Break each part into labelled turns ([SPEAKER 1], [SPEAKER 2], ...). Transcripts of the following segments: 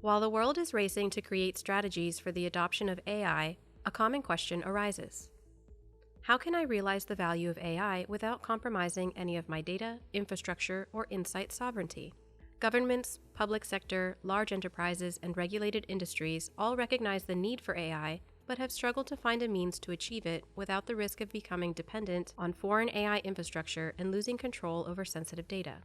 [SPEAKER 1] While the world is racing to create strategies for the adoption of AI, a common question arises. How can I realize the value of AI without compromising any of my data, infrastructure, or insight sovereignty? Governments, public sector, large enterprises, and regulated industries all recognize the need for AI, but have struggled to find a means to achieve it without the risk of becoming dependent on foreign AI infrastructure and losing control over sensitive data.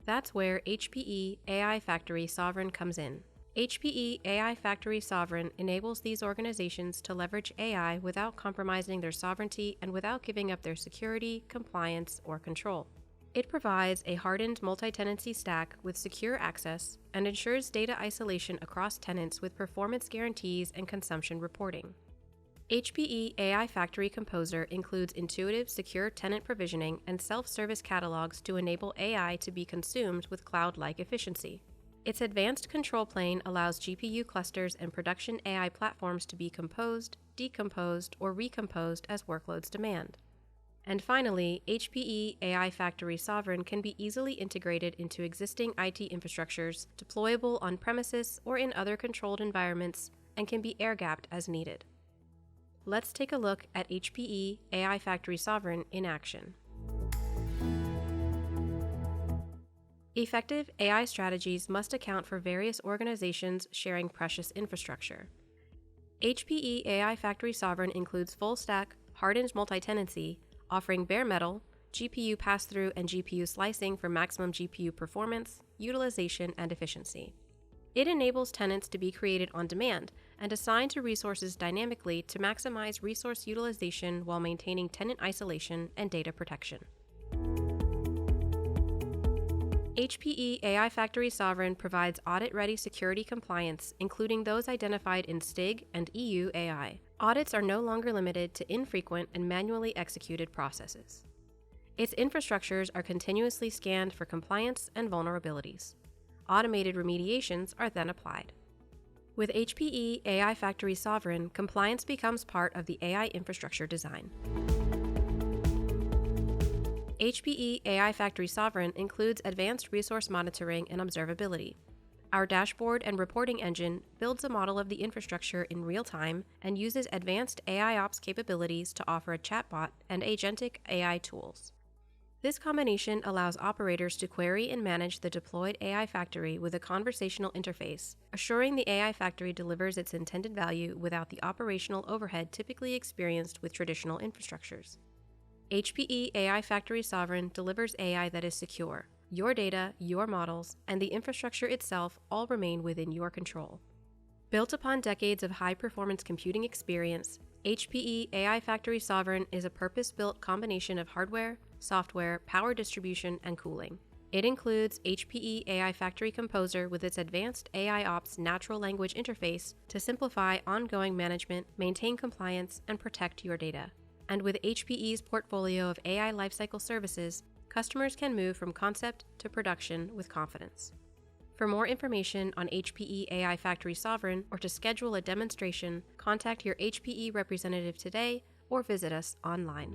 [SPEAKER 1] That's where HPE AI Factory Sovereign comes in. HPE AI Factory Sovereign enables these organizations to leverage AI without compromising their sovereignty and without giving up their security, compliance, or control. It provides a hardened multi-tenancy stack with secure access and ensures data isolation across tenants with performance guarantees and consumption reporting. HPE AI Factory Composer includes intuitive, secure tenant provisioning and self-service catalogs to enable AI to be consumed with cloud-like efficiency. Its advanced control plane allows GPU clusters and production AI platforms to be composed, decomposed, or recomposed as workloads demand. And finally, HPE AI Factory Sovereign can be easily integrated into existing IT infrastructures, deployable on premises or in other controlled environments, and can be air-gapped as needed. Let's take a look at HPE AI Factory Sovereign in action. Effective AI strategies must account for various organizations sharing precious infrastructure. HPE AI Factory Sovereign includes full-stack, hardened multi-tenancy, offering bare metal, GPU pass-through, and GPU slicing for maximum GPU performance, utilization, and efficiency. It enables tenants to be created on demand and assigned to resources dynamically to maximize resource utilization while maintaining tenant isolation and data protection. HPE AI Factory Sovereign provides audit-ready security compliance, including those identified in STIG and EU AI. Audits are no longer limited to infrequent and manually executed processes. Its infrastructures are continuously scanned for compliance and vulnerabilities. Automated remediations are then applied. With HPE AI Factory Sovereign, compliance becomes part of the AI infrastructure design. HPE AI Factory Sovereign includes advanced resource monitoring and observability. Our dashboard and reporting engine builds a model of the infrastructure in real time and uses advanced AIOps capabilities to offer a chatbot and agentic AI tools. This combination allows operators to query and manage the deployed AI factory with a conversational interface, assuring the AI factory delivers its intended value without the operational overhead typically experienced with traditional infrastructures. HPE AI Factory Sovereign delivers AI that is secure. Your data, your models, and the infrastructure itself all remain within your control. Built upon decades of high-performance computing experience, HPE AI Factory Sovereign is a purpose-built combination of hardware, software, power distribution, and cooling. It includes HPE AI Factory Composer with its advanced AIOps natural language interface to simplify ongoing management, maintain compliance, and protect your data. And with HPE's portfolio of AI lifecycle services, customers can move from concept to production with confidence. For more information on HPE AI Factory Sovereign or to schedule a demonstration, contact your HPE representative today or visit us online.